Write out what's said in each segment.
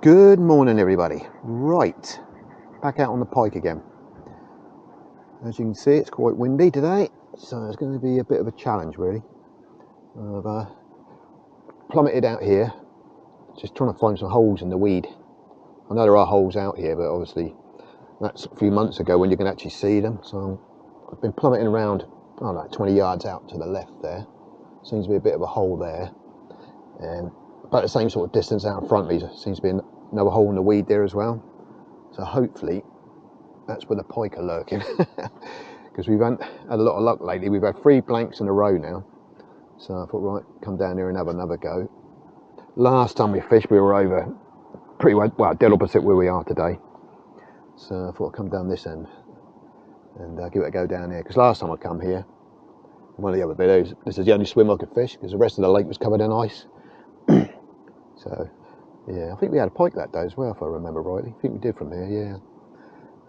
Good morning, everybody. Right, back out on the Pike again. As you can see, it's quite windy today, so it's going to be a bit of a challenge, really. I've plummeted out here, just trying to find some holes in the weed. I know there are holes out here, but obviously that's a few months ago when you can actually see them. So I've been plummeting around, I don't know, 20 yards out to the left there. Seems to be a bit of a hole there, and about the same sort of distance out in front of me, seems to be another hole in the weed there as well. So hopefully that's where the pike are lurking, because we've had a lot of luck lately. We've had 3 blanks in a row now, so I thought, right, come down here and have another go. Last time we fished, we were over pretty well dead opposite where we are today, so I thought I'd come down this end and give it a go down here, because last time I come here, one of the other videos, this is the only swim I could fish because the rest of the lake was covered in ice. So yeah, I think we had a pike that day as well, if I remember rightly. I think we did from here, yeah.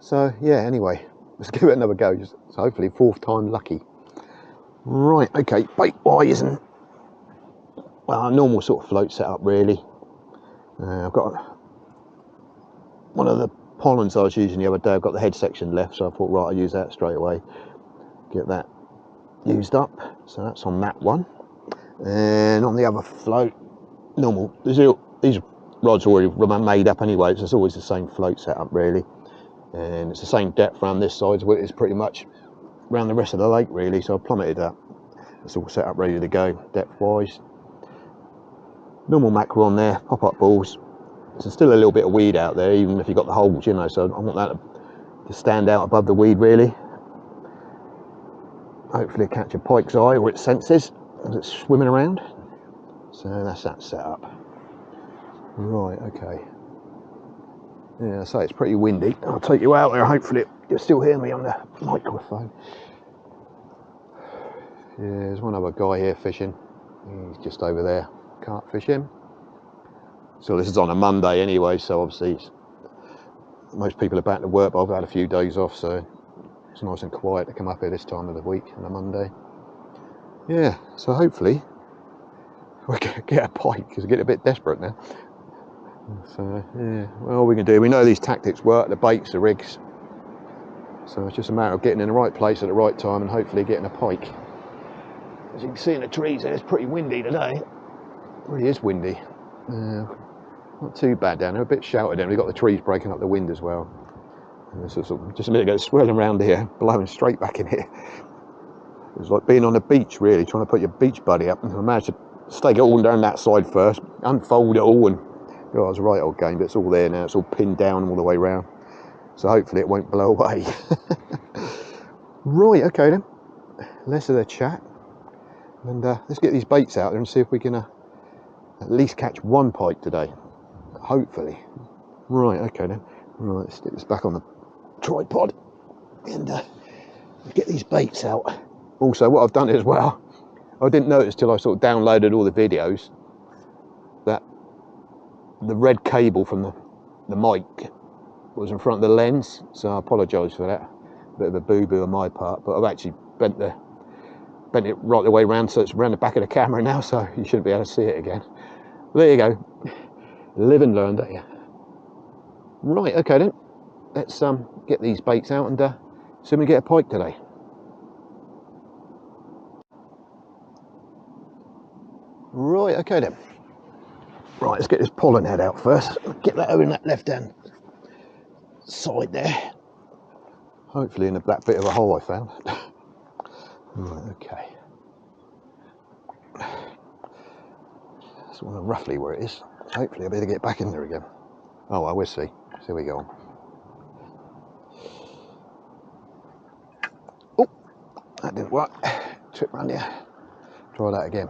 So yeah, anyway, let's give it another go. So hopefully 4th time lucky. Right, okay, bait wise and a normal sort of float setup really. I've got one of the pollens I was using the other day. I've got the head section left, so I thought, right, I'll use that straight away. Get that used up. So that's on that one. And on the other float, normal. These rods are already made up anyway, so it's always the same float setup really. And it's the same depth around this side, so it's pretty much around the rest of the lake really. So I plummeted that. It's all set up ready to go depth wise. Normal mackerel on there, pop up balls. There's still a little bit of weed out there, even if you've got the holes, you know, so I want that to stand out above the weed really. Hopefully catch a pike's eye or its senses as it's swimming around. So that's that set up. Right, okay. Yeah, so it's pretty windy. I'll take you out there, hopefully you'll still hear me on the microphone. Yeah, there's one other guy here fishing. He's just over there, can't fish him. So this is on a Monday anyway, so obviously most people are back to work, but I've had a few days off, so it's nice and quiet to come up here this time of the week on a Monday. Yeah, so hopefully we can get a pike, because I get a bit desperate now. So yeah, well, all we can do, we know these tactics work, the baits, the rigs, so it's just a matter of getting in the right place at the right time and hopefully getting a pike. As you can see in the trees there, it's pretty windy today. It really is windy. Not too bad down there, a bit shouted in. We've got the trees breaking up the wind as well. And this is just a minute ago, swirling around here, blowing straight back in here. It was like being on the beach really, trying to put your beach buddy up, and I managed to stake it all down that side first, unfold it all, and oh, it was a right old game, but it's all there now, it's all pinned down all the way round. So hopefully it won't blow away. Right, okay then. Less of the chat. And let's get these baits out there and see if we can at least catch one pike today. Hopefully. Right, okay then. Right, let's stick this back on the tripod and get these baits out. Also, what I've done as well, I didn't notice till I sort of downloaded all the videos that the red cable from the mic was in front of the lens, so I apologise for that. A bit of a boo-boo on my part, but I've actually bent it right the way around, so it's around the back of the camera now, so you shouldn't be able to see it again. But there you go. Live and learn, don't you? Right, okay then. Let's get these baits out and see if we get a pike today. Right, okay then. Right, let's get this pollen head out first. Get that over in that left hand side there. Hopefully in the black bit of a hole I found. Right, okay. That's roughly where it is. Hopefully I'll be able to get back in there again. Oh well, we'll see. See we go on. Oh, that didn't work. Trip round here. Try that again.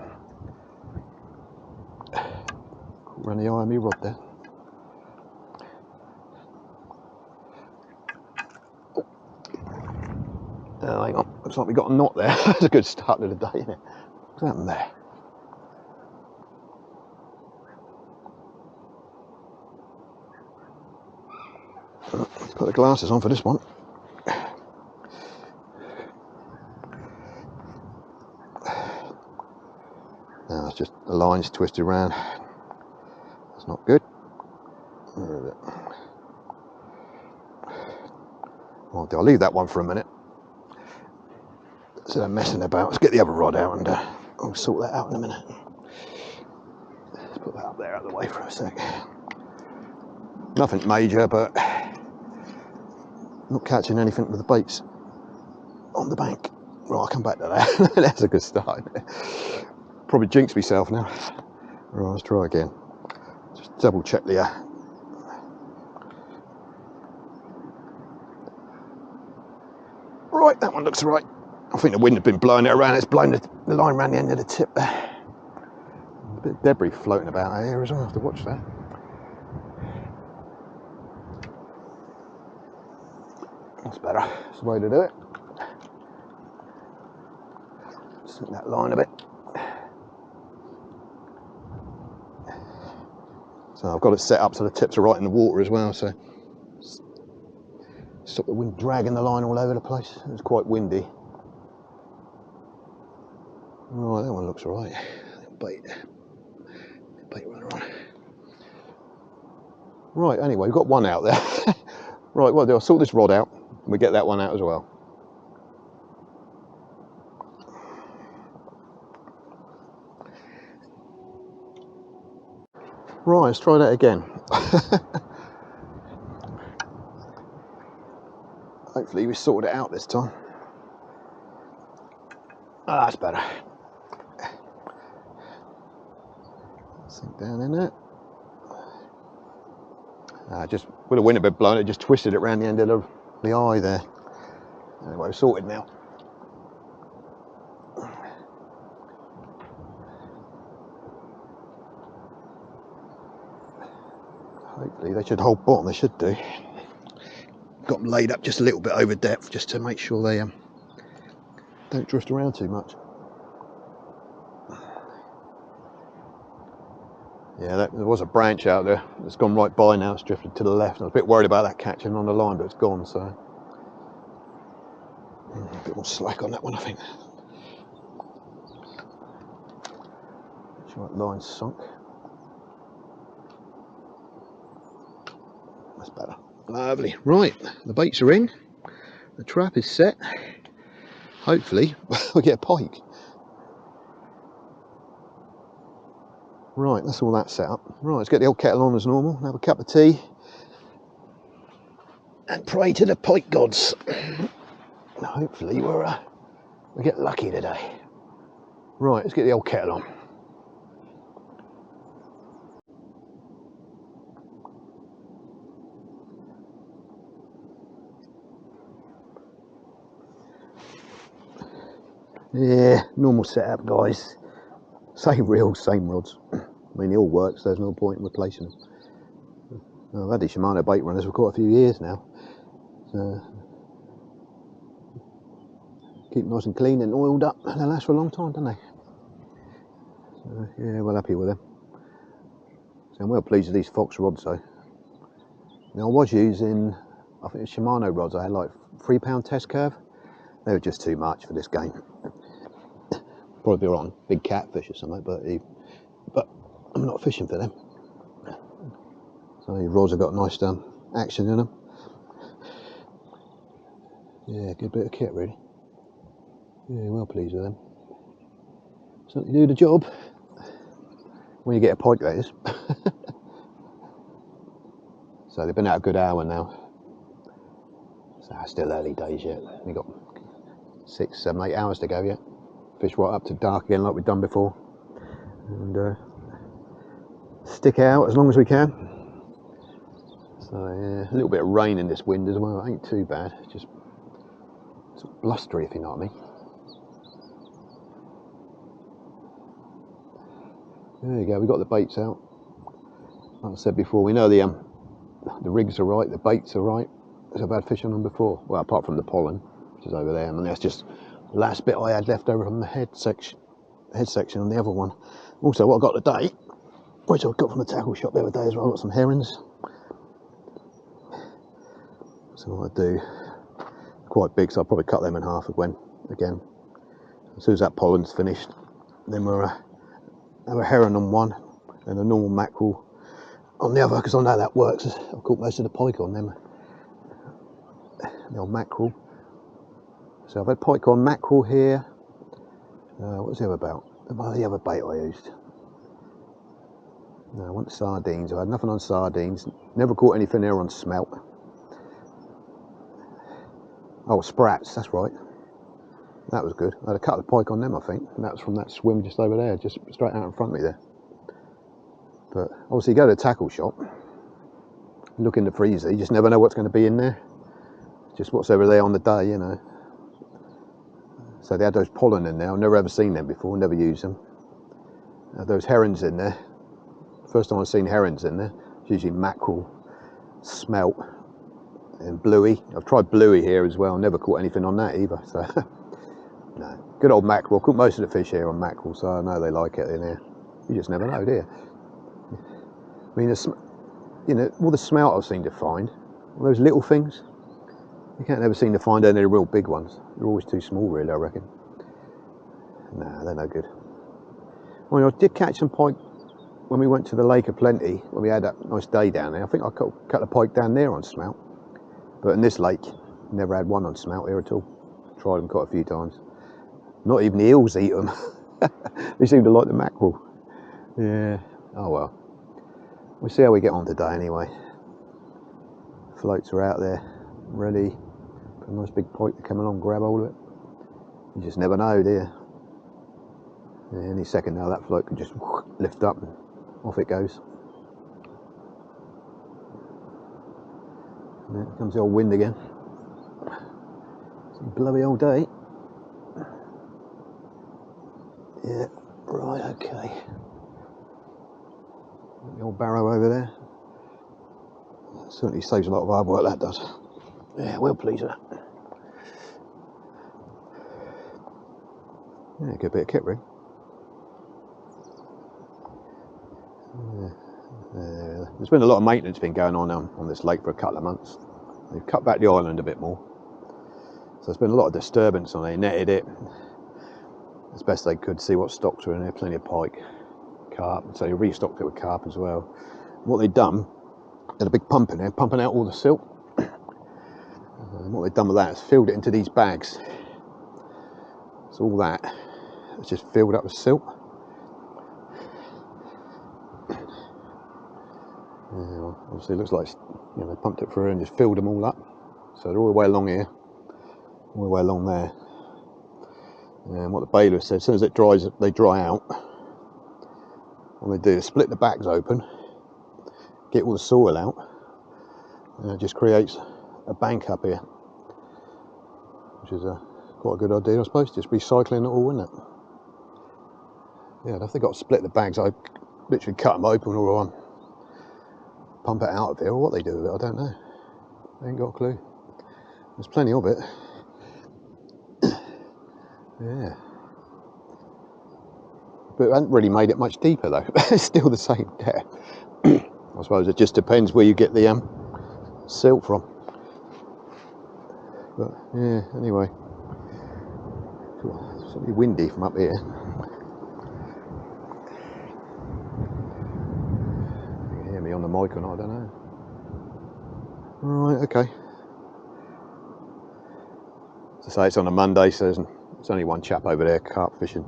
Run the eye on me rod there. Oh, hang on. Looks like we got a knot there. That's a good start to the day, isn't it? What's happened there? Put the glasses on for this one. Now it's just the lines twisted around. That's not good. Where is it? Well, I'll leave that one for a minute. So they're messing about. Let's get the other rod out and I'll sort that out in a minute. Let's put that up there out of the way for a sec. Nothing major, but not catching anything with the baits on the bank. Right, I'll come back to that. That's a good start. Probably jinxed myself now. Right, let's try again. Just double check the right, that one looks right. I think the wind had been blowing it around. It's blown the line around the end of the tip there. A bit of debris floating about here as well. I have to watch that. That's better. That's the way to do it. Sink that line a bit. So I've got it set up so the tips are right in the water as well, so stop the wind dragging the line all over the place. It's quite windy. Right, that one looks alright. Bait runner on. Right, anyway, we've got one out there. Right, well, I'll sort this rod out and we get that one out as well. Right, let's try that again. Hopefully we sorted it out this time. Ah, that's better. Sink down in it. Just with the wind a bit blowing, it just twisted it around the end of the eye there. Anyway, we're sorted now. Hopefully they should hold bottom, they should do. Got them laid up just a little bit over depth just to make sure they don't drift around too much. Yeah, there was a branch out there. It's gone right by now, it's drifted to the left. I was a bit worried about that catching on the line, but it's gone, so. A bit more slack on that one, I think. Right, line's sunk. That's better. Lovely. Right, the baits are in. The trap is set. Hopefully, we'll get a pike. Right, that's all that set up. Right, let's get the old kettle on as normal, have a cup of tea, and pray to the pike gods. Hopefully we get lucky today. Right, let's get the old kettle on. Yeah, normal setup, guys. Same reels, same rods. I mean, they all work, so there's no point in replacing them. I've had these Shimano bait runners for quite a few years now. So keep nice and clean and oiled up, and they last for a long time, don't they? So, yeah, well happy with them. So I'm well pleased with these Fox rods though. Now I was using, I think it's Shimano rods. I had like 3 pound test curve. They were just too much for this game. Probably on big catfish or something, but I'm not fishing for them. So these rods have got nice action in them. Yeah, good bit of kit really. Yeah, well pleased with them. Certainly do the job when you get a pike, that is. So they've been out a good hour now. So it's still early days yet. We've got 6, 7, 8 hours to go yet. Fish right up to dark again like we've done before. And stick out as long as we can. So yeah, a little bit of rain in this wind as well. It ain't too bad. It's just sort of blustery, if you know what I mean. There you go, we've got the baits out. Like I said before, we know the rigs are right, the baits are right. I've had fish on them before. Well, apart from the pollen, which is over there. And that's just the last bit I had left over from the head section on the other one. Also, what I got today, which I got from the tackle shop the other day as well, I got some herons. So what I do, quite big, so I'll probably cut them in half again. As soon as that pollen's finished, then we'll have a heron on one and a normal mackerel on the other, because I know that works. I've caught most of the pike on them, the old mackerel. So I've had pike on, mackerel here. What was the other about? The other bait I used. No, I want sardines. I had nothing on sardines. Never caught anything there on smelt. Oh, sprats, that's right. That was good. I had a couple of pike on them, I think. And that was from that swim just over there, just straight out in front of me there. But obviously you go to a tackle shop, look in the freezer, you just never know what's going to be in there. Just what's over there on the day, you know. So they had those pollen in there. I've never ever seen them before, never used them. Those herons in there. First time I've seen herons in there. It's usually mackerel, smelt, and bluey. I've tried bluey here as well. Never caught anything on that either. So no, good old mackerel. Caught most of the fish here on mackerel, so I know they like it in here. You just never know, do you? I mean, you know, all the smelt I've seen to find, all those little things, you can't ever seem to find any real big ones. They're always too small, really, I reckon. Nah, they're no good. Well, I did catch some pike when we went to the Lake of Plenty, when we had that nice day down there. I think I caught a pike down there on smelt. But in this lake, never had one on smelt here at all. Tried them quite a few times. Not even the eels eat them. They seem to like the mackerel. Yeah, oh well. We'll see how we get on today anyway. Floats are out there, ready. A nice big pike to come along, grab hold of it. You just never know, do you? Yeah, any second now that float could just lift up and off it goes. And there comes the old wind again. It's a blowy old day. Yeah, right, okay. The old barrow over there. Certainly saves a lot of hard work, that does. Yeah, well pleased with that. Yeah, good bit of kit ring. There's been a lot of maintenance been going on this lake for a couple of months. They've cut back the island a bit more. So there's been a lot of disturbance on it. They netted it as best they could, see what stocks were in there, plenty of pike, carp. So they restocked it with carp as well. What they'd done, they had a big pump in there, pumping out all the silt. And what they'd done with that is filled it into these bags. So all that is just filled up with silt. Yeah, obviously it looks like, you know, they pumped it through and just filled them all up. So they're all the way along here, all the way along there. And what the bailiff said, as soon as it dries, they dry out. What they do is split the bags open, get all the soil out, and it just creates a bank up here, which is quite a good idea, I suppose. Just recycling it all, isn't it? Yeah, if they've got to split the bags, I literally cut them open or pump it out of here, or what they do with it, I don't know. I ain't got a clue. There's plenty of it. Yeah. But it hasn't really made it much deeper though. It's still the same depth. I suppose it just depends where you get the silt from. But yeah, anyway. It's certainly windy from up here. You can hear me on the mic or not, I don't know. Right, okay. As I say, it's on a Monday, so there's only one chap over there carp fishing.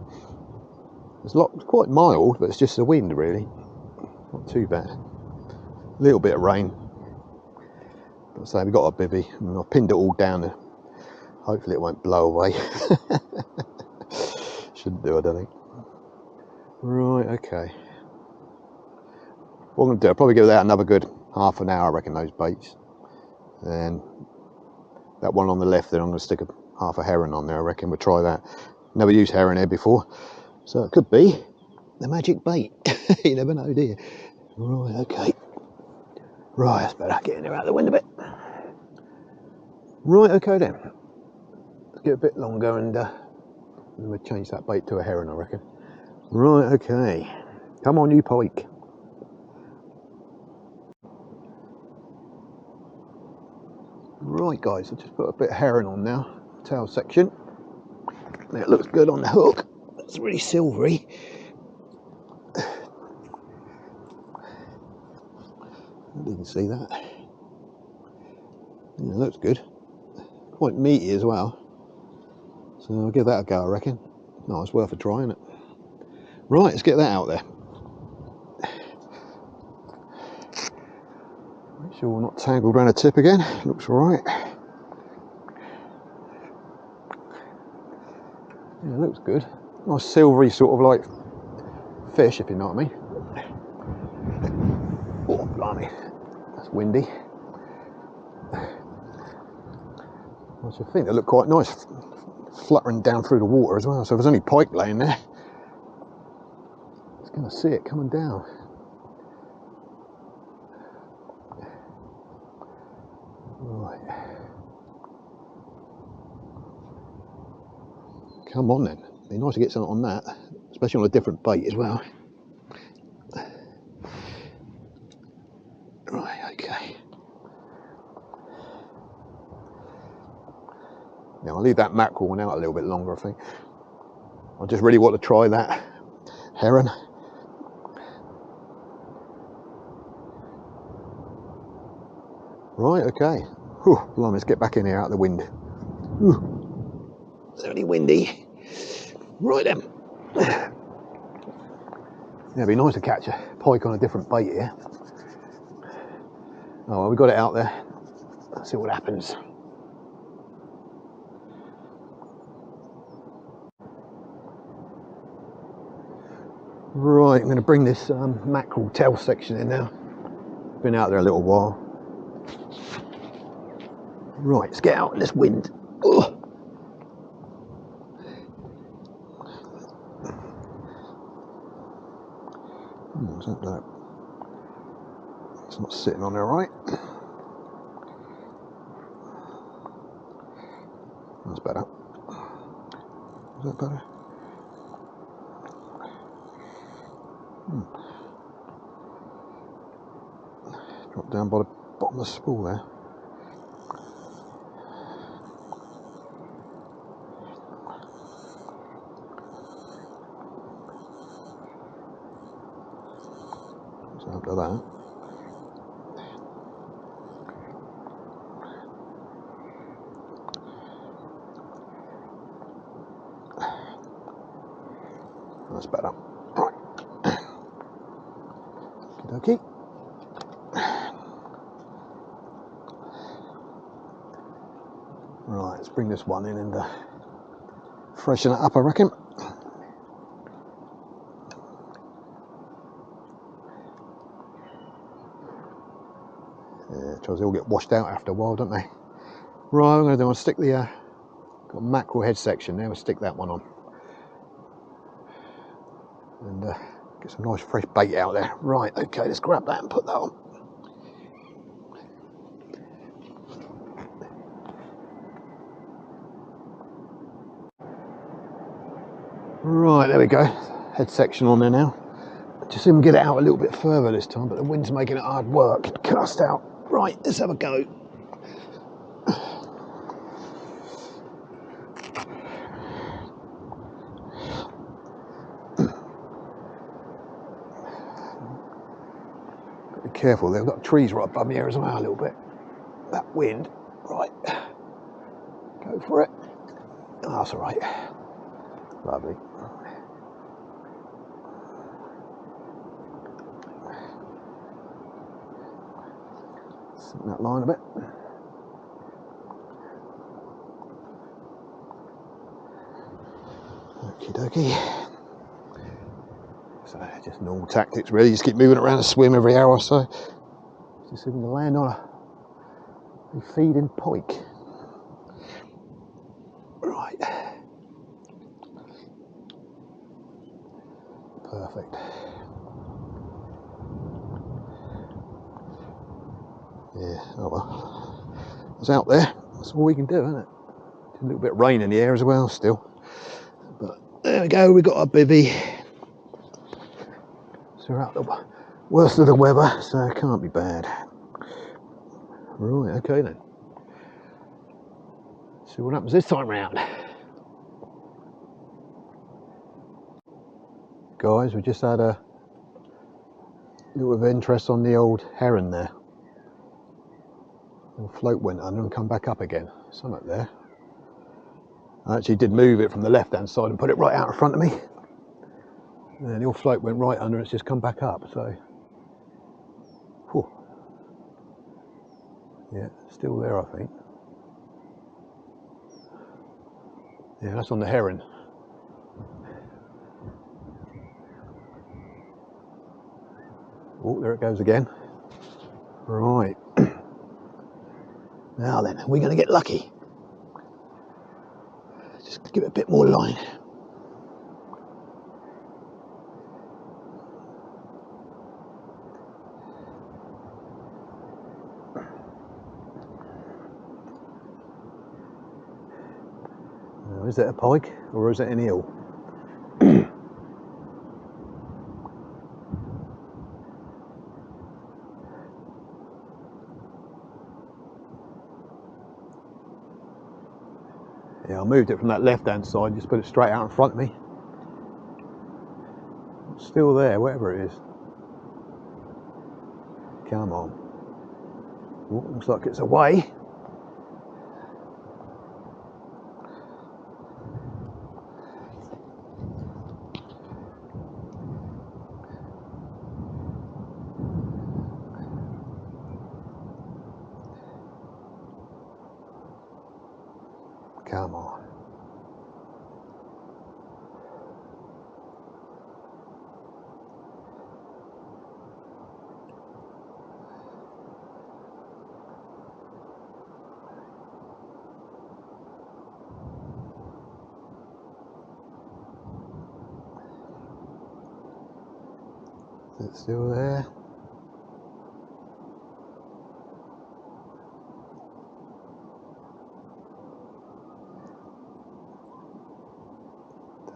It's quite mild, but it's just the wind really. Not too bad. A little bit of rain. But say we've got a bivvy and I've pinned it all down there. Hopefully it won't blow away. Shouldn't do, I don't think. Right, okay. What I'm going to do, I'll probably give that another good half an hour, I reckon, those baits. And that one on the left there, I'm going to stick half a heron on there, I reckon. We'll try that. Never used heron here before. So it could be the magic bait. You never know, do you? Right, okay. Right, that's better. Getting her out of the wind a bit. Right, okay then. Let's get a bit longer and we'll change that bait to a heron, I reckon. Right, okay. Come on, you pike. Right, guys, I'll just put a bit of heron on now. Tail section. It looks good on the hook. It's really silvery. You can see that. Yeah, looks good. Quite meaty as well. So I'll give that a go, I reckon. No, it's worth a try, isn't it? Right, let's get that out there. Make sure we're not tangled around a tip again. Looks alright. Yeah, looks good. Nice silvery sort of like fish, if you know what I mean. Oh, blimey. That's windy. I should think they look quite nice, fluttering down through the water as well. So if there's any pike laying there, it's going to see it coming down. Right. Come on then. It'd be nice to get something on that, especially on a different bait as well. Right, okay. Now I'll leave that mackerel one out a little bit longer, I think. I just really want to try that heron. Right, okay. Whew, blimey, let's get back in here out of the wind. Whew. It's only windy. Right then. Yeah, it'd be nice to catch a pike on a different bait here. Oh well, we got it out there. Let's see what happens. Right, I'm going to bring this mackerel tail section in now. Been out there a little while. Right, let's get out in this wind. Ugh. It's not sitting on there right. That's better. Is that better? Drop down by the bottom of the spool there. So after that. That's better. Right. Okie dokie. Right, let's bring this one in and freshen it up, I reckon. Yeah, they all get washed out after a while, don't they? Right, I'm going to do. I'll stick the got mackerel head section there. We'll stick that one on, and get some nice fresh bait out there. Right, okay, let's grab that and put that on. Right, there we go. Head section on there now. Just see if we can get it out a little bit further this time, but the wind's making it hard work. Cast out. Right, let's have a go. Be careful, they've got trees right above me here as well a little bit. That wind. Right. Go for it. Oh, that's all right. Lovely. Sink that line a bit. Okie dokie. So just normal tactics really, just keep moving around and swim every hour or so. Just so we can land on a feeding pike. Right. Perfect. Yeah, oh well. It's out there. That's all we can do, isn't it? A little bit of rain in the air as well still. But there we go, we got our bivvy. So we're out the worst of the weather, so it can't be bad. Right, okay then. See what happens this time round. Guys, we just had a little bit of interest on the old heron there. The float went under and come back up again. Something there. I actually did move it from the left hand side and put it right out in front of me. And the old float went right under and it's just come back up. So, whew. Yeah, still there I think. Yeah, that's on the herring. Oh, there it goes again. Right. Now then, are we going to get lucky? Just give it a bit more line. Now, is it a pike or is it an eel? Yeah, I moved it from that left hand side, just put it straight out in front of me. It's still there, whatever it is. Come on. Oh, looks like it's away. Come on. Is it still there?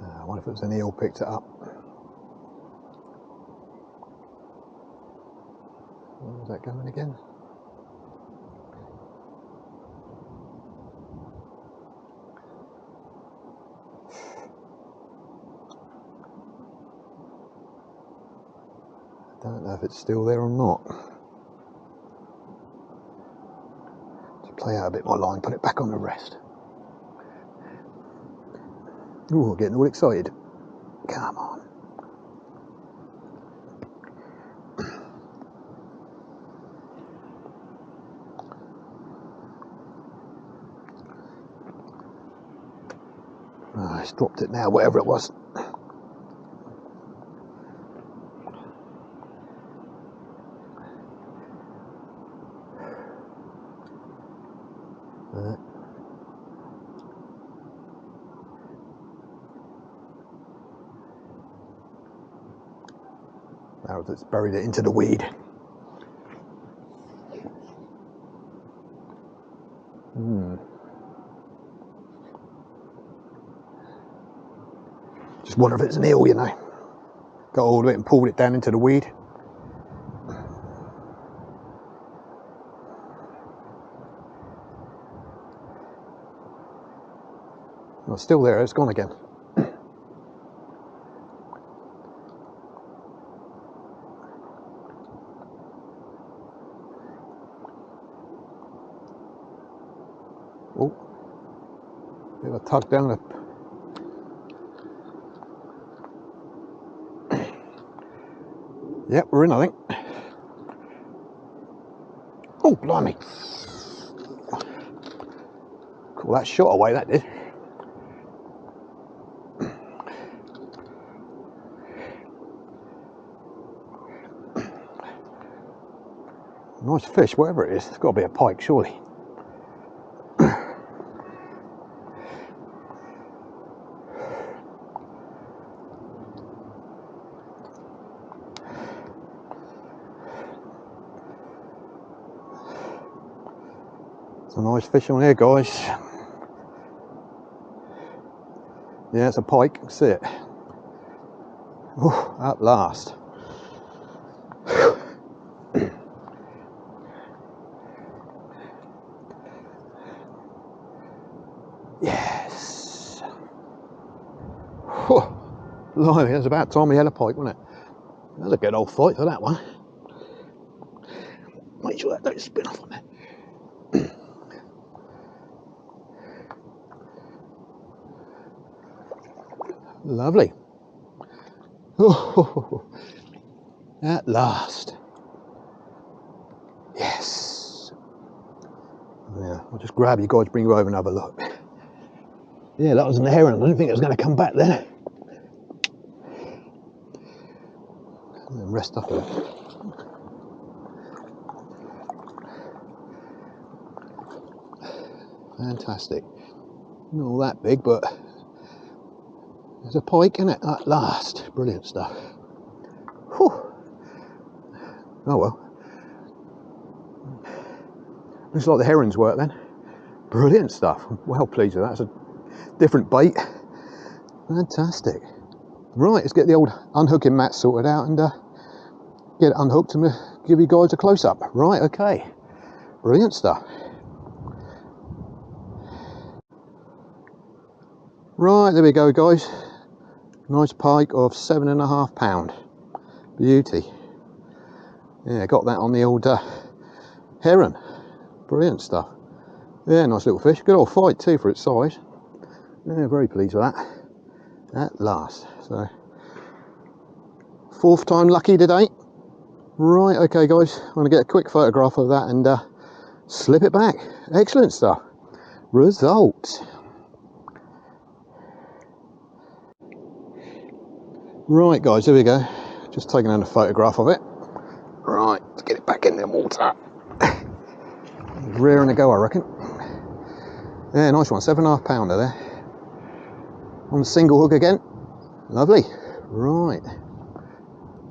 I wonder if it was an eel picked it up. Where's that going again? I don't know if it's still there or not. To play out a bit more line, put it back on the rest. Ooh, getting all excited. Come on. Oh, it's dropped it now, whatever it was. Now it's buried it into the weed. Just wonder if it's an eel, you know. Got hold of it and pulled it down into the weed. Well, it's still there, it's gone again. Oh, bit of a tug down the. Yep, we're in, I think. Oh, blimey. Cool, that shot away, that did. Nice fish, whatever it is. It's got to be a pike, surely. It's a nice fish on here, guys. Yeah, it's a pike, see it. Oh, at last. Yes. Oh, blimey, it was about time we had a pike, wasn't it? That was a good old fight for that one. Make sure that don't spin off on there. Lovely. Oh, at last. Yes. Yeah, I'll just grab you guys, bring you over and have a look. Yeah, that was an heron. I didn't think it was going to come back then. And then rest up a bit. Fantastic. Not all that big, but there's a pike in it at last. Brilliant stuff. Whew. Oh well. Looks like the herons work then. Brilliant stuff. I'm well pleased with that. It's a different bait. Fantastic. Right, let's get the old unhooking mat sorted out and get it unhooked and give you guys a close-up. Right, okay. Brilliant stuff. Right, there we go, guys. Nice pike of 7.5 pound. Beauty. Yeah, got that on the old heron. Brilliant stuff. Yeah, nice little fish. Good old fight too for its size. Yeah, very pleased with that. At last. So, 4th time lucky today. Right, okay guys, I'm going to get a quick photograph of that and slip it back. Excellent stuff. Result. Right guys, here we go. Just taking a photograph of it. Right, let's get it back in the water. Rearing to go, I reckon. Yeah, nice one, 7.5 pounder there. On the single hook again. Lovely. Right.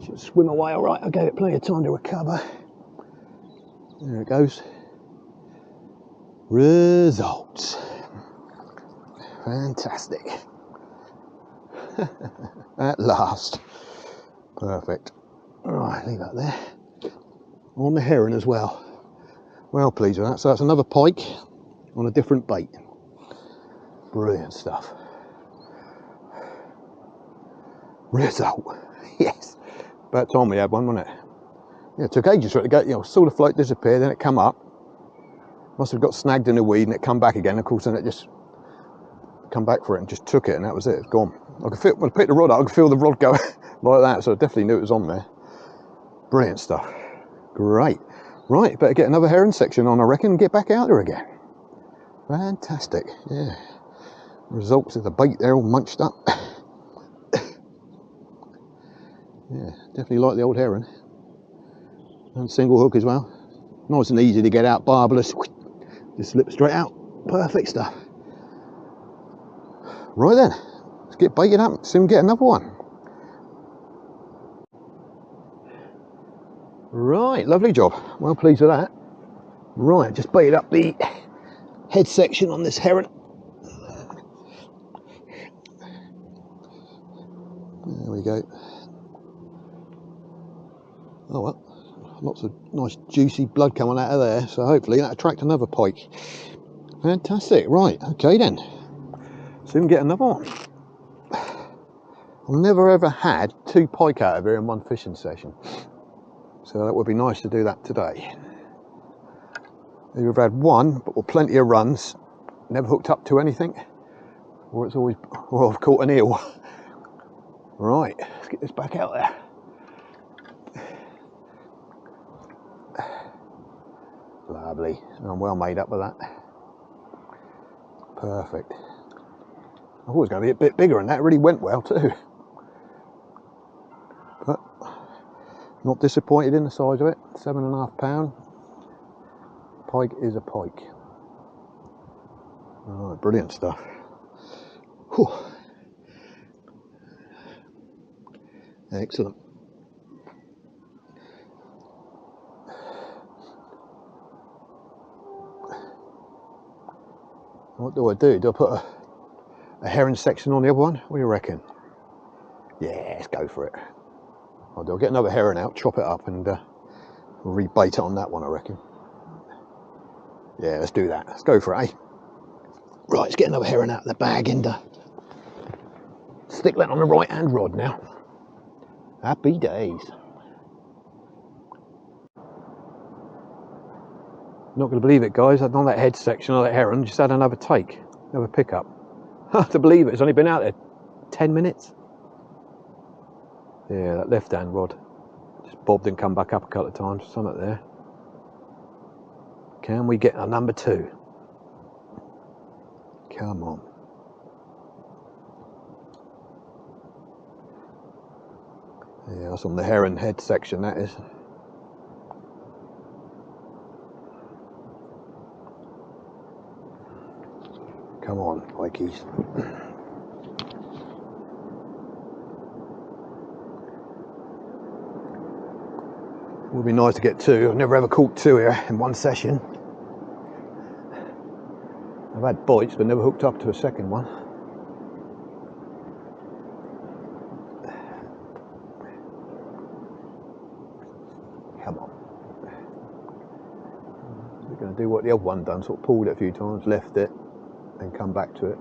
Should swim away all right. I gave it plenty of time to recover. There it goes. Results. Fantastic. At last. Perfect. Alright, leave that there. On the heron as well. Well pleased with that. So that's another pike on a different bait. Brilliant stuff. Result. Yes. About time we had one, wasn't it? Yeah, it took ages for it to go, you know, saw the float disappear, then it come up. Must have got snagged in a weed and it come back again. Of course, then it just come back for it and just took it, and that was it. It's gone. I could feel, when I picked the rod up, I could feel the rod go like that, so I definitely knew it was on there. Brilliant stuff. Great. Right, better get another heron section on, I reckon, and get back out there again. Fantastic. Yeah. Results of the bait there all munched up. Yeah, definitely like the old heron. And single hook as well. Nice and easy to get out, barbless. Just slip straight out. Perfect stuff. Right then, let's get baited up, soon get another one. Right, lovely job. Well pleased with that. Right, just baited up the head section on this heron. There we go. Oh well, lots of nice juicy blood coming out of there, so hopefully that'll attract another pike. Fantastic. Right, okay then. Soon get another one. I've never ever had 2 pike out of here in one fishing session, so that would be nice to do that today. Either I've had one, but with plenty of runs, never hooked up to anything, or it's always, or I've caught an eel. Right, let's get this back out there. Lovely. I'm well made up with that. Perfect. I thought it was going to be a bit bigger, and that really went well too. But not disappointed in the size of it. 7.5 pound. Pike is a pike. Oh, brilliant stuff. Whew. Excellent. What do I do? Do I put a heron section on the other one? What do you reckon? Yeah, let's go for it. I'll get another heron out, chop it up, and rebait it on that one, I reckon. Yeah, let's do that. Let's go for it, eh? Right, let's get another heron out of the bag and stick that on the right hand rod now. Happy days. Not going to believe it, guys. I've done that head section of that heron, just had another take, another pickup. Hard to believe it. It's only been out there 10 minutes. Yeah, that left hand rod just bobbed and come back up a couple of times. Something there. Can we get a number 2? Come on. Yeah, that's on the heron head section, that is. Come on, pikeys. Would be nice to get 2. I've never ever caught 2 here in one session. I've had bites but never hooked up to a second one. Come on. We're going to do what the other one done, sort of pulled it a few times, left it, then come back to it.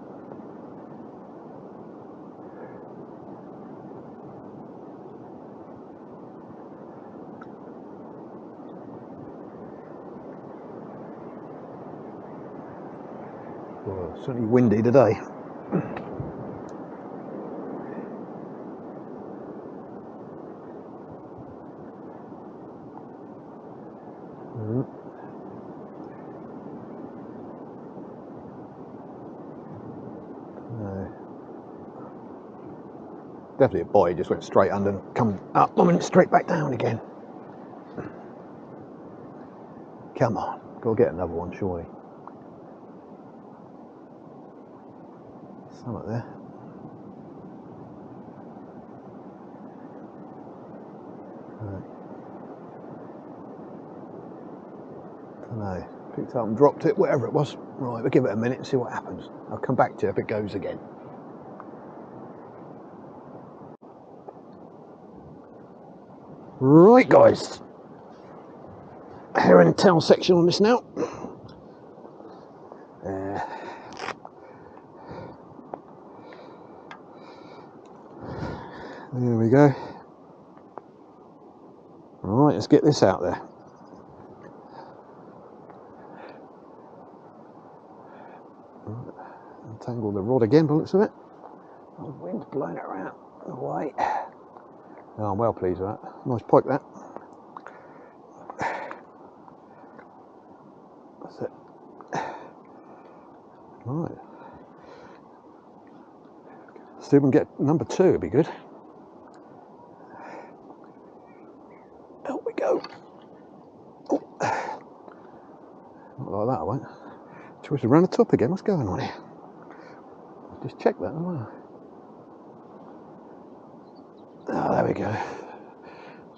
Well, it's certainly windy today. No. Definitely a bite, just went straight under and come up and went straight back down again. Come on, go get another one, surely. Something there. Right. Don't know. Picked up and dropped it, whatever it was. Right, we'll give it a minute and see what happens. I'll come back to you if it goes again. Right, guys. Hair and tail section on this now. There we go. Right, let's get this out there. Untangle the rod again by the looks of it. Oh, the wind's blowing it around away. Oh, I'm well pleased with that. Nice pike, that. That's it. Right. See if we can get number 2, it'd be good. Out we go. Oh. Not like that, I won't. Tries to run the top again. What's going on here? Just check that as well. Oh, there we go.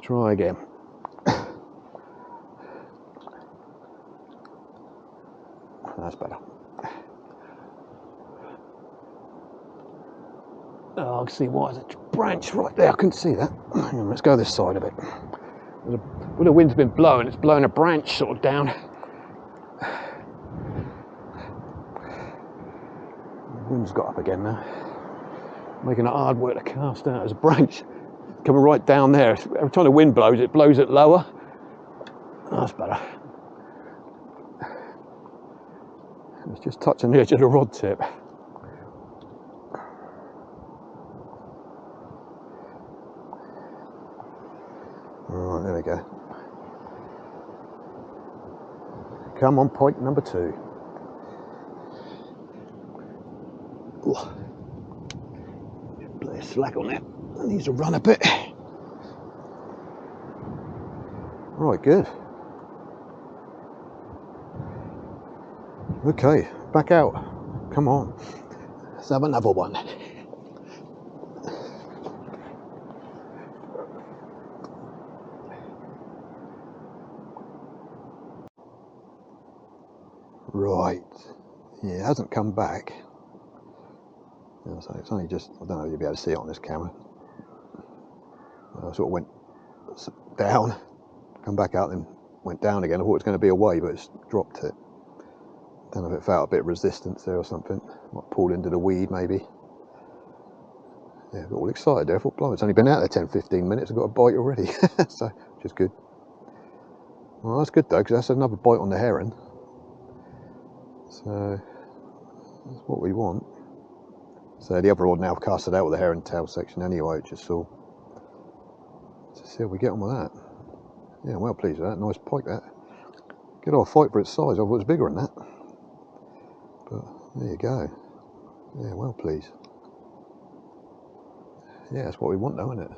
Try again. That's better. Oh, I can see why there's a branch right there. I couldn't see that. Hang on, let's go this side a bit. When the wind's been blowing, it's blowing a branch sort of down. The wind's got up again now. Making it hard work to cast out. There's a branch coming right down there. Every time the wind blows it lower. Oh, that's better. It's just touching the edge of the rod tip. Right, there we go. Come on, pike number 2. Play a slack on that. It needs to run a bit. Right, good. Okay, back out. Come on. Let's have another one. Right. Yeah, it hasn't come back. Yeah, so it's only just, I don't know if you'll be able to see it on this camera. I sort of went down, come back out, then went down again. I thought it was going to be away, but it's dropped it. Don't know if it felt a bit of resistance there or something. Might pulled into the weed maybe. Yeah, got all excited there. I thought, blimey, it's only been out there 10-15 minutes. I've got a bite already. So, which is good. Well, that's good though, because that's another bite on the heron. So, that's what we want. So the other rod now I've casted out with the hair and tail section anyway, which is all. Let's see how we get on with that. Yeah, I'm well pleased with that. Nice pike that. Good old fight for its size. I thought it was bigger than that. But there you go. Yeah, well pleased. Yeah, that's what we want though, isn't it?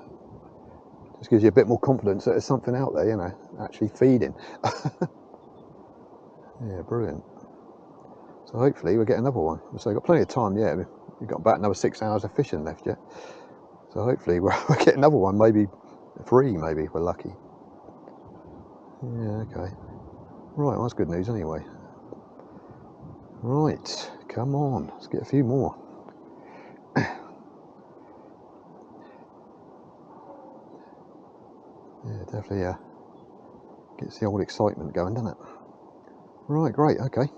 Just gives you a bit more confidence that there's something out there, you know, actually feeding. Yeah, brilliant. So hopefully we'll get another one. So we've got plenty of time yet. We've got about another 6 hours of fishing left yet. So hopefully we'll get another one, maybe 3, maybe if we're lucky. Yeah, okay. Right, well, that's good news anyway. Right, come on, let's get a few more. Yeah, definitely gets the old excitement going, doesn't it? Right, great, okay.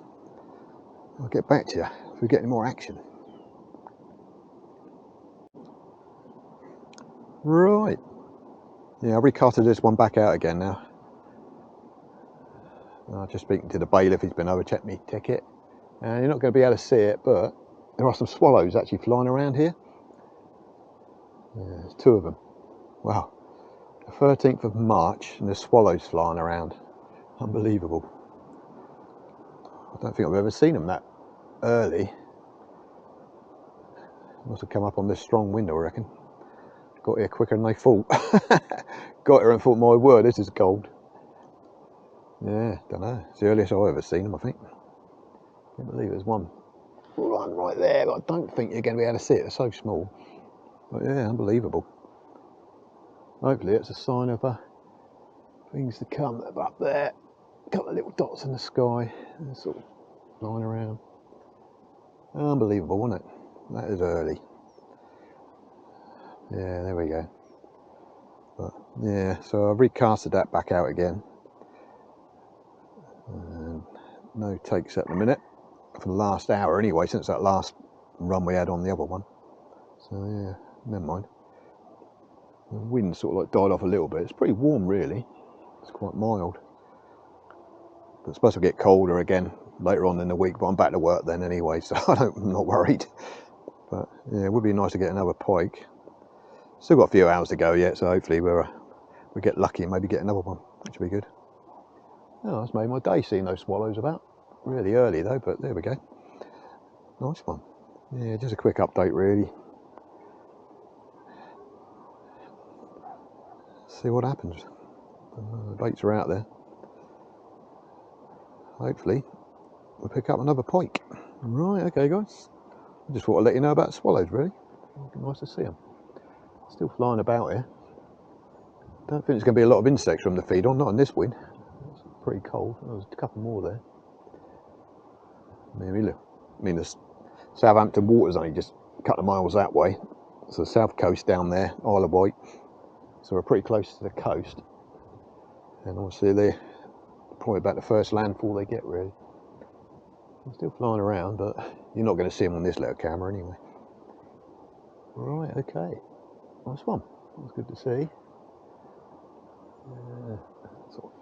I'll get back to you if we get any more action. Right. Yeah, I've recasted this one back out again now. I'm just speaking to the bailiff, he's been over checked me ticket. And you're not going to be able to see it, but there are some swallows actually flying around here. Yeah, there's 2 of them. Wow. The 13th of March and there's swallows flying around. Unbelievable. I don't think I've ever seen them that early. Must have come up on this strong wind, I reckon. Got here quicker than they thought. Got here and thought, my word, this is cold. Yeah, don't know. It's the earliest I've ever seen them, I think. Can't believe there's one right there, but I don't think you're going to be able to see it. They're so small. But yeah, unbelievable. Hopefully it's a sign of things to come. They're up there. A couple of little dots in the sky. They're sort of flying around. Unbelievable, isn't it? That is early. Yeah, there we go. But yeah, so I've recasted that back out again. And no takes at the minute for the last hour anyway, since that last run we had on the other one. So yeah, never mind. The wind sort of like died off a little bit. It's pretty warm really. It's quite mild. But it's supposed to get colder again later on in the week, but I'm back to work then anyway, so I'm not worried. But yeah, it would be nice to get another pike. Still got a few hours to go yet, so hopefully we get lucky and maybe get another one, which would be good. Oh, that's made my day seeing those swallows about. Really early though, but there we go. Nice one. Yeah, just a quick update really. See what happens. The baits are out there. Hopefully we'll pick up another pike. Right, okay guys. I just thought I'd let you know about swallows really. It'd be nice to see them. Still flying about here. Don't think there's going to be a lot of insects from the feed on, not in this wind. It's pretty cold. There's a couple more there. Maybe look. I mean, the Southampton water's only just a couple of miles that way. So the south coast down there, Isle of Wight. So we're pretty close to the coast. And obviously they're probably about the first landfall they get really. They're still flying around, but you're not going to see them on this little camera anyway. Right, okay. Nice one. That's good to see. Sort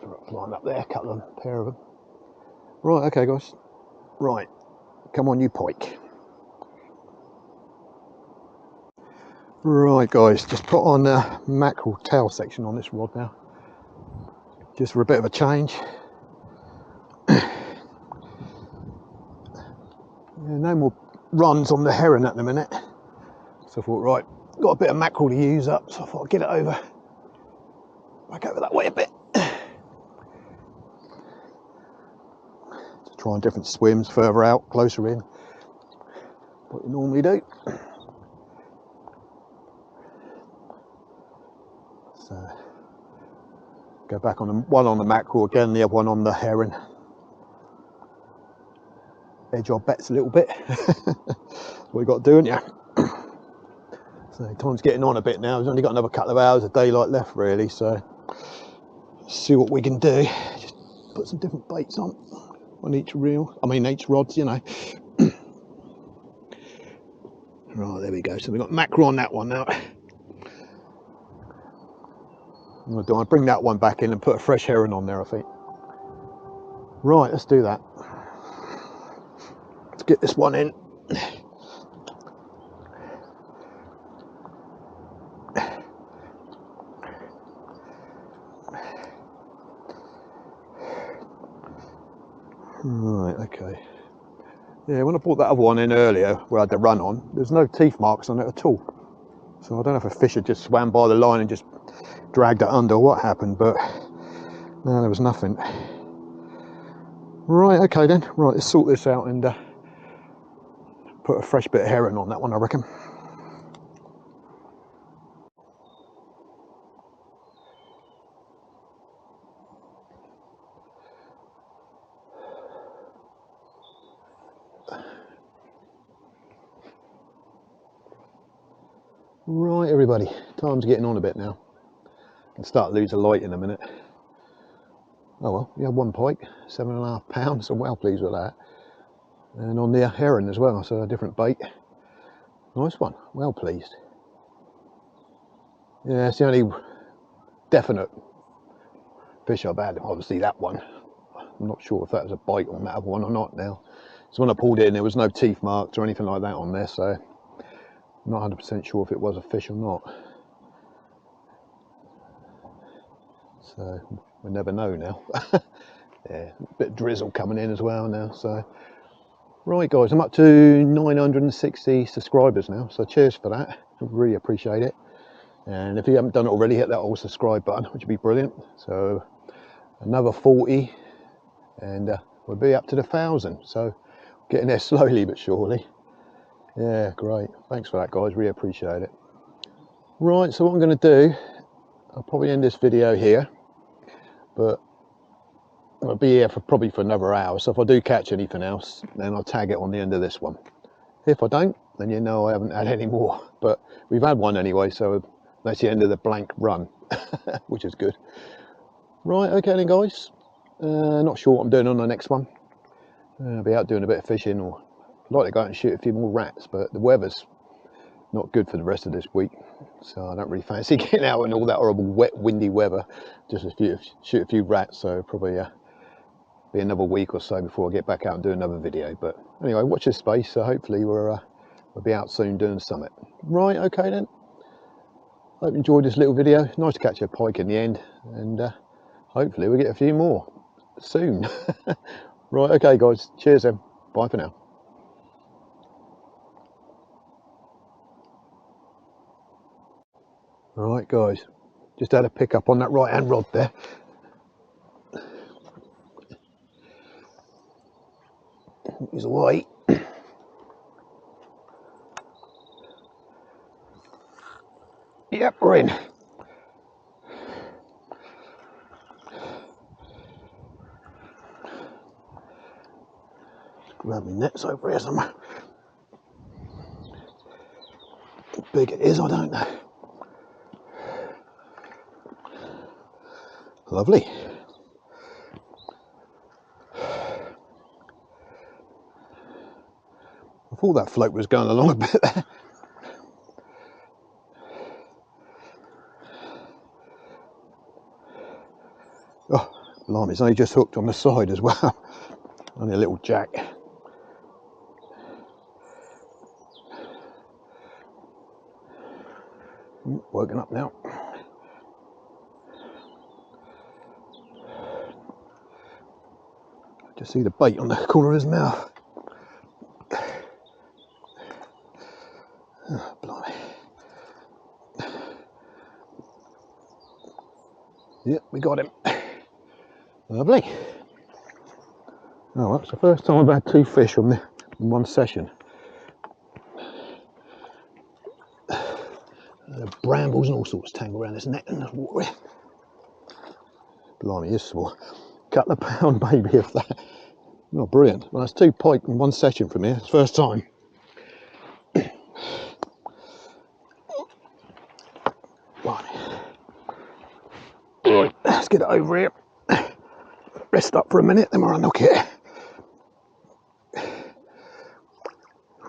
of flying up there, a couple of them, pair of them. Right, okay guys. Right, come on you pike. Right guys, just put on the mackerel tail section on this rod now. Just for a bit of a change. Yeah, no more runs on the herring at the minute. So I thought, right, got a bit of mackerel to use up, so I thought I'd get it over. Back over that way a bit. Just trying different swims further out, closer in. What you normally do. So go back on the one on the mackerel again, the other one on the herring. Edge our bets a little bit. What you got to do, ain't you? So time's getting on a bit now. We've only got another couple of hours of daylight left really, so see what we can do. Just put some different baits on each reel. I mean each rod, you know. Right, there we go. So we've got mackerel on that one now. I'm going to bring that one back in and put a fresh herring on there, I think. Right, let's do that. Let's get this one in. Right, okay. Yeah, when I brought that other one in earlier, where I had the run on, there's no teeth marks on it at all. So I don't know if a fish had just swam by the line and just dragged it under, or what happened, but no, there was nothing. Right, okay then. Right, let's sort this out and put a fresh bit of herring on that one, I reckon. Right, everybody, time's getting on a bit now. I'll start losing light in a minute. Oh well, we had one pike, 7.5 pounds, I'm well pleased with that. And on the herring as well, so a different bait. Nice one, well pleased. Yeah, it's the only definite fish I've had, obviously that one. I'm not sure if that was a bite on that other one or not now. So when I pulled in, there was no teeth marks or anything like that on there, so I'm not 100% sure if it was a fish or not. So we'll never know now. Yeah, a bit of drizzle coming in as well now, so. Right guys, I'm up to 960 subscribers now, so cheers for that. I really appreciate it. And if you haven't done it already, hit that old subscribe button, which would be brilliant. So another 40 and we'll be up to the 1,000. So getting there slowly but surely. Yeah, great. Thanks for that guys, really appreciate it. Right, so what I'm going to do, I'll probably end this video here, but I'll be here for probably for another hour. So if I do catch anything else, then I'll tag it on the end of this one. If I don't, then you know I haven't had any more, but we've had one anyway, so that's the end of the blank run, which is good. Right, okay then guys, not sure what I'm doing on the next one. I'll be out doing a bit of fishing, or I'd like to go out and shoot a few more rats, but the weather's not good for the rest of this week, so I don't really fancy getting out in all that horrible wet windy weather, just shoot a few rats. So probably be another week or so before I get back out and do another video. But anyway, watch this space, so hopefully we'll be out soon doing something. Right, okay then, hope you enjoyed this little video. Nice to catch a pike in the end, and hopefully we'll get a few more soon. Right, okay guys, cheers then, bye for now. Alright guys, just had a pick up on that right hand rod there. He's away. Yep, we're in. Grab my nets over here somewhere. How big it is, I don't know. Lovely. I thought that float was going along a bit there. Oh, blimey, it's only just hooked on the side as well. Only a little jack. Woken up now. Just see the bait on the corner of his mouth. Oh, blimey. Yep, we got him. Lovely. Oh, that's the first time I've had 2 fish in one session. Brambles and all sorts tangle around his neck and the water. Blimey, he's small. Couple of pound maybe of that. Oh, brilliant. Well, that's 2 pike in one session from here. It's the first time. Right, let's get it over here. Rest up for a minute, then we'll unhook it.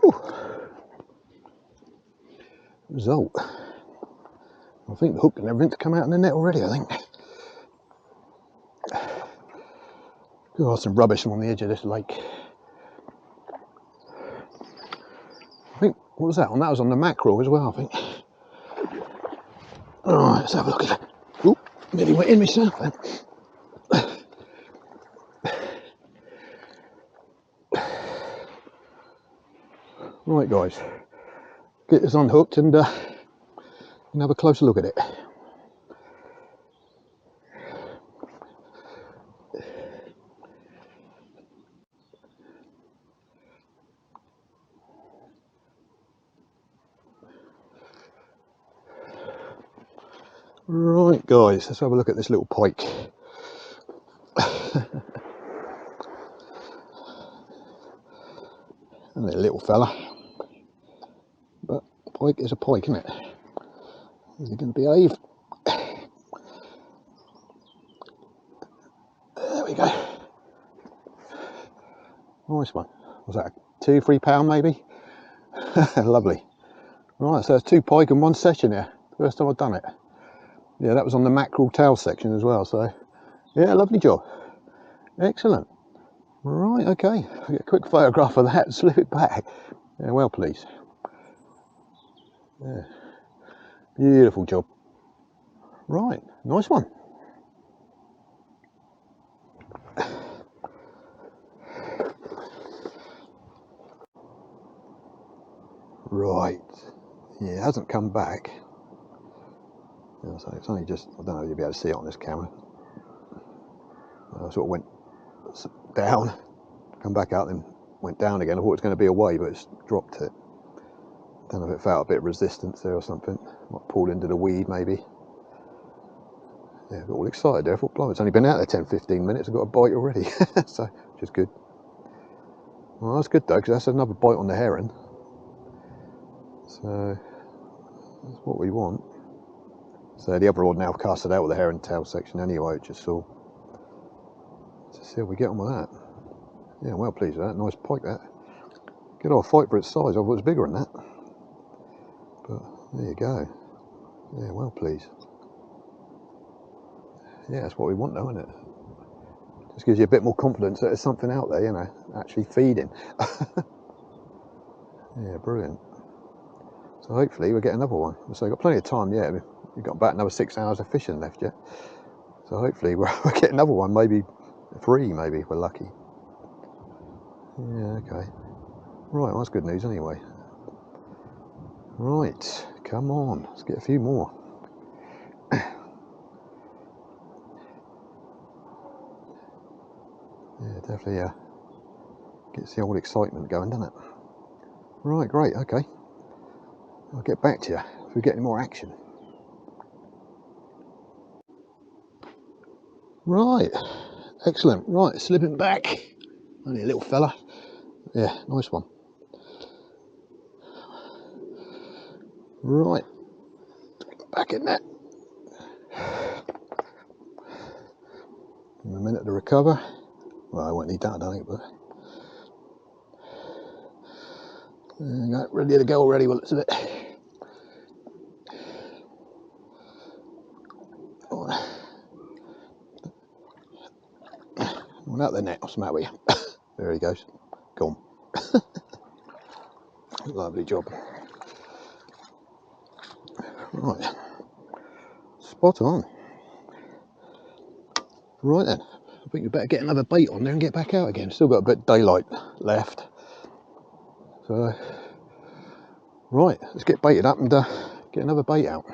Whew. Result. I think the hook and everything's come out in the net already, I think. Oh, some rubbish on the edge of this lake. I think, what was that one? That was on the mackerel as well, I think. Alright, let's have a look at it. Oop, nearly went in myself then. Right guys, get this unhooked and have a closer look at it. Right guys, let's have a look at this little pike. And a little fella, but pike is a pike, isn't it? Is he going to behave? There we go. Nice one. Was that a £2-3 pound maybe? Lovely. Right, so it's 2 pike in one session here. First time I've done it. Yeah, that was on the mackerel tail section as well, so yeah, lovely job. Excellent. Right, okay. I'll get a quick photograph of that and slip it back. Yeah, well pleased. Yeah. Beautiful job. Right, nice one. Right. Yeah, it hasn't come back. Yeah, so it's only just, I don't know if you'll be able to see it on this camera. I sort of went down, come back out, then went down again. I thought it was going to be away, but it's dropped it. Don't know if it felt a bit of resistance there or something. Might pulled into the weed maybe. Yeah, got all excited there. I thought, blimey, it's only been out there 10-15 minutes. I've got a bite already. So, which is good. Well, that's good though, because that's another bite on the heron. So, that's what we want. So the other rod now casted out with the heron tail section anyway, which is so. Let's see how we get on with that. Yeah, I'm well pleased with that. Nice pike that. Good old fight for its size. I thought it was bigger than that. But there you go. Yeah, well pleased. Yeah, that's what we want though, isn't it? Just gives you a bit more confidence that there's something out there, you know, actually feeding. Yeah, brilliant. So hopefully we'll get another one. So we've got plenty of time yet. We've got about another 6 hours of fishing left yet. So hopefully we'll get another one, maybe 3 maybe, if we're lucky. Yeah, okay. Right, well, that's good news anyway. Right, come on, let's get a few more. Yeah, definitely gets the old excitement going, doesn't it? Right, great, okay. I'll get back to you if we get any more action. Right, excellent. Right, slipping back. Only a little fella. Yeah, nice one. Right, back in that. In a minute to recover. Well, I won't need that, I don't think, but there you go, ready to go already. Well, it's a bit. Well, out the net. What's the matter with you? There he goes. Gone. Lovely job. Right, spot on. Right then, I think we better get another bait on there and get back out again. Still got a bit of daylight left. So, right, let's get baited up and get another bait out.